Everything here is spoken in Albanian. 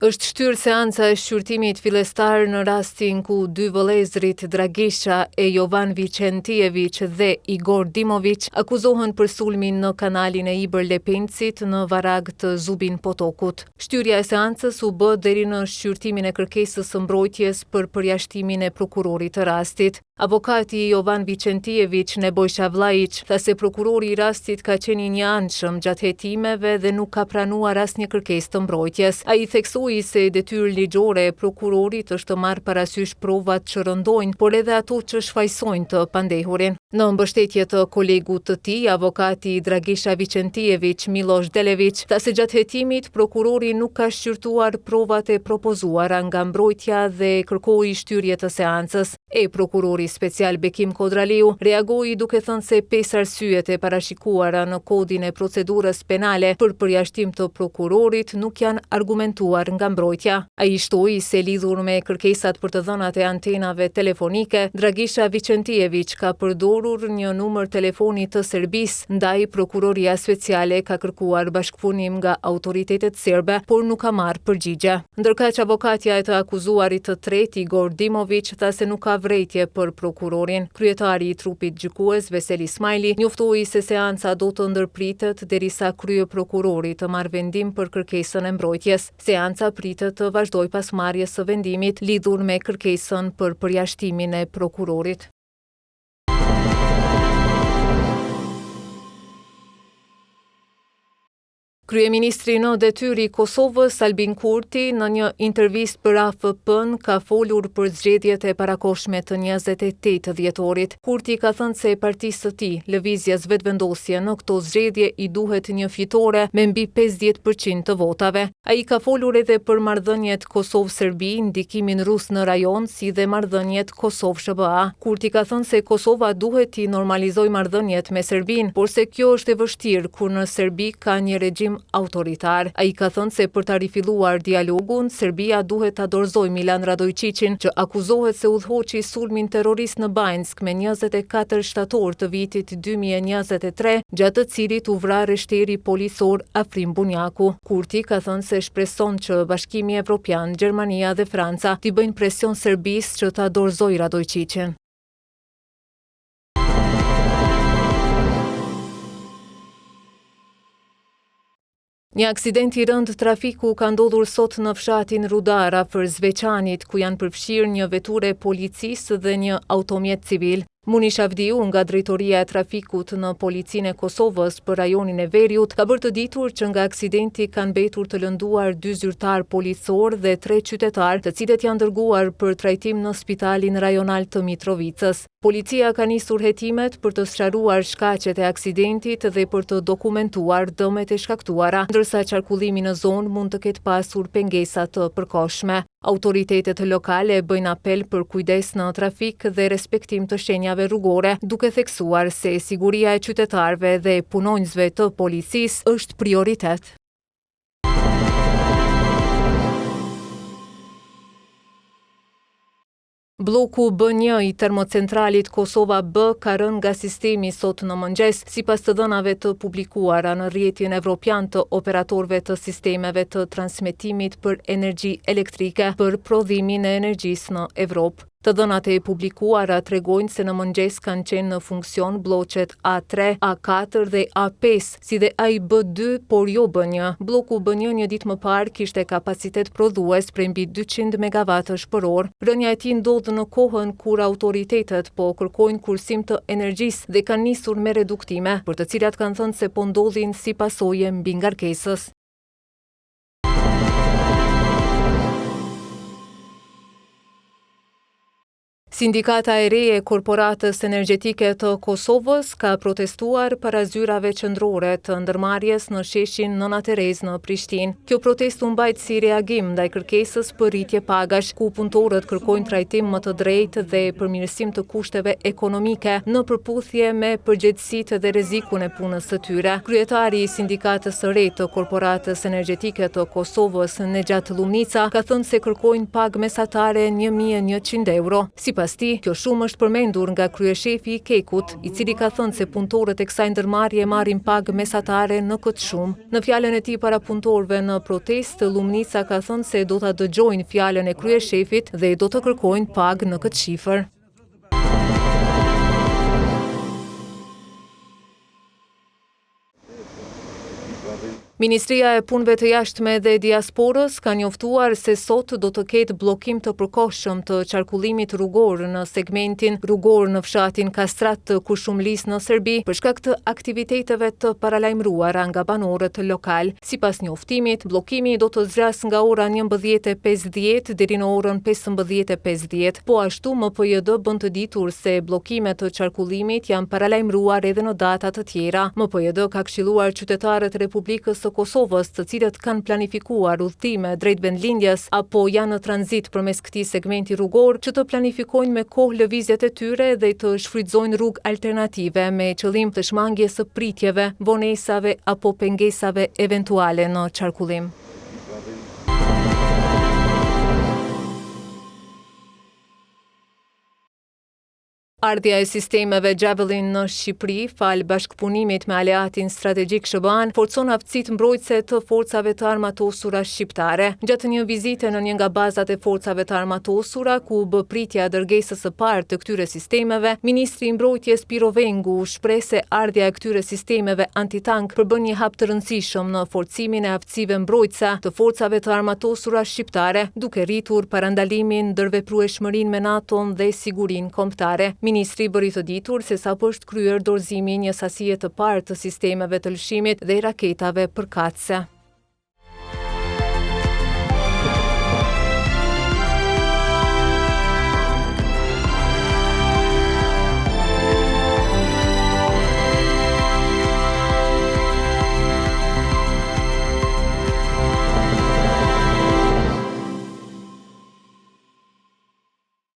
Është shtyrë seanca e shqyrtimit fillestar në rastin ku dy vëllezërit Dragisha e Jovan Vicentijevic dhe Igor Dimovic akuzohen për sulmin në kanalin e Ibër Lepencit në varag të Zubin Potokut. Shtyrja e seancës u bë deri në shqyrtimin e kërkesës së mbrojtjes për përjashtimin e prokurorit të rastit. Avokati Jovan Vicentijevic Neboj Shavllajic tha se prokurori i rastit ka qenë i anshëm gjatë hetimeve dhe nuk ka pranuar asnjë kërkesë të mbrojtjes. Ai theksoi se detyrë ligjore e prokurorit është të marrë parasysh provat që rëndojnë, por edhe ato që shfaqsojnë të pandehurin. Në mbështetje të kolegut të tij, avokati Dragisha Vicentijevic Miloš Delevic tha se gjatë hetimit prokurori nuk ka shqyrtuar provat e propozuara nga mbrojtja dhe kërkoi shtyrje të seancës. Prokurori special Bekim Kodraliu reagoi duke thënë se 5 arsyet e parashikuara në kodin e procedurës penale për përjashtim të prokurorit nuk janë argumentuar nga mbrojtja. Ai shtoi se lidhur me kërkesat për të dhënat e antenave telefonike, Dragisha Vicentijevic ka përdorur një numër telefoni të Serbisë, ndaj prokuroria speciale ka kërkuar bashkëpunim nga autoritetet serbe, por nuk ka marrë përgjigje. Ndërkaq avokatja e të akuzuarit të tretë Igor Dimovic tha se nuk ka vrejtje për prokurorin. Kryetari i trupit gjykues Veseli Smajli njoftoi se seanca do të ndërpritet derisa krye prokurori të marrë vendim për kërkesën e mbrojtjes. Seanca pritet të vazhdojë pas marrjes së vendimit lidhur me kërkesën për përjashtimin e prokurorit. Kryeministri në detyrë i Kosovës, Albin Kurti, në një intervistë për AFP-n ka folur për zgjedhjet e parakohshme të 28 dhjetorit. Kurti ka thënë se partisë së tij, Lëvizjes Vetëvendosje, në këto zgjedhje i duhet një fitore me mbi 50% të votave. Ai ka folur edhe për marrëdhëniet Kosovë-Serbi, ndikimin rus në rajon, si dhe marrëdhëniet Kosovë-SBA. Kurti ka thënë se Kosova duhet t'i normalizojë marrëdhëniet me Serbinë, por se kjo është e vështirë kur në Serbi ka një regjim autoritar. Ai ka thënë se për ta rifilluar dialogun, Serbia duhet ta dorëzojë Milan Radojčićin, që akuzohet se udhëhoqi sulmin terrorist në Banjsk me 24 shtator të vitit 2023, gjatë të cilit u vra reshteri policor Afrim Bunjaku. Kurti ka thënë se shpreson që Bashkimi Evropian, Gjermania dhe Franca t'i bëjnë presion Serbisë që ta dorëzojë Radojčićin. Një aksident i rënd trafiku ka ndodhur sot në fshatin Rudar afër Zveçanit, ku janë përfshirë një veture policisë dhe një automjet civil. Muni Shavdiu nga Drejtoria e Trafikut në Policinë e Kosovës për rajonin e Veriut ka bërë të ditur që nga aksidenti kanë mbetur të lënduar 2 zyrtar policor dhe 3 qytetar, të cilët janë dërguar për trajtim në Spitalin Rajonal të Mitrovicës. Policia ka nisur hetimet për të sqaruar shkaqet e aksidentit dhe për të dokumentuar dëmet e shkaktuara, ndërsa qarkullimi në zonë mund të ketë pasur pengesa të përkohshme. Autoritetet lokale bëjnë apel për kujdes në trafik dhe respektim të shenjave rrugore, duke theksuar se siguria e qytetarëve dhe punonjësve të policisë është prioritet. Bloku B1 i termocentralit Kosova B ka rënë nga sistemi sot në mëngjes, sipas të dhënave të publikuara në rrjetin evropian të operatorëve të sistemeve të transmetimit për energji elektrike për prodhimin e energjisë në Evropë. Të dhënat e publikuara tregojnë se në mëngjes kanë qenë në funksion bloqet A3, A4 dhe A5, si dhe ai B2, por jo B1. Bloku B1 një ditë më parë kishte kapacitet prodhues prej mbi 200 MW për orë. Rënja e tij ndodh në kohën kur autoritetet po kërkojnë kursim të energjisë dhe kanë nisur me reduktime, për të cilat kanë thënë se po ndodhin si pasojë mbi ngarkesës. Sindikata e re e Korporatës Energjetike të Kosovës ka protestuar para zyrave qendrore të ndërmarrjes në sheshin Nëna Terezë në Prishtinë. Kjo protestë u mbajt si reagim ndaj kërkesës për rritje pagash, ku punëtorët kërkojnë trajtim më të drejtë dhe përmirësim të kushteve ekonomike në përputhje me përgjegjësitë dhe rrezikun e punës së tyre. Kryetari i Sindikatës së re të Korporatës Energjetike të Kosovës, Nexhat Lumnica, ka thënë se kërkojnë pagë mesatare 1100 euro. Sipas Sipas tij, kjo shumë është përmendur nga kryeshefi i Kekut, i cili ka thënë se punëtorët e kësaj ndërmarrje marrin pagë mesatare në këtë shumë. Në fjalën e tij para punëtorëve në protestë, Lumnica ka thënë se do ta dëgjojnë fjalën e kryeshefit dhe do të kërkojnë pagë në këtë shifër. Ministria e Punëve të Jashtme dhe Diasporës ka njoftuar se sot do të ketë bllokim të përkohshëm të qarkullimit rrugor në segmentin rrugor në fshatin Kastrat të Kurshumlis në Serbi për shkak të aktiviteteve të paralajmëruara nga banorët lokal. Sipas njoftimit, bllokimi do të zgjas nga ora 11:50 deri në orën 15:50. Po ashtu MPJD bën të ditur se bllokimet të qarkullimit janë paralajmëruar edhe në data të tjera. MPJD ka këshilluar qytetarët e Republikës së Kosovës, të cilët kanë planifikuar udhëtime drejt vendlindjes apo janë në tranzit përmes këtij segmenti rrugor, që të planifikojnë me kohë lëvizjet e tyre dhe të shfrytëzojnë rrugë alternative me qëllim të shmangjes së pritjeve, vonesave apo pengesave eventuale në qarkullim. Ardhja e sistemeve Javelin në Shqipëri, fal bashkëpunimit me aleatin strategjik SHBAN, forcon aftësitë mbrojtëse të forcave të armatosura shqiptare. Gjatë një vizite në një nga bazat e forcave të armatosura, ku u bë pritja e dërgesës së parë të këtyre sistemeve, ministri i mbrojtjes Piro Vengu shpreh se ardhja e këtyre sistemeve antitank përbën një hap të rëndësishëm në forcimin e aftësive mbrojtëse të forcave të armatosura shqiptare, duke rritur parandalimin, ndërveprueshmërinë me NATO-n dhe sigurinë kombëtare. Ministri bëri të ditur se sapo është kryer dorëzimi një sasie të parë të sistemeve të lëshimit dhe raketave përkatëse.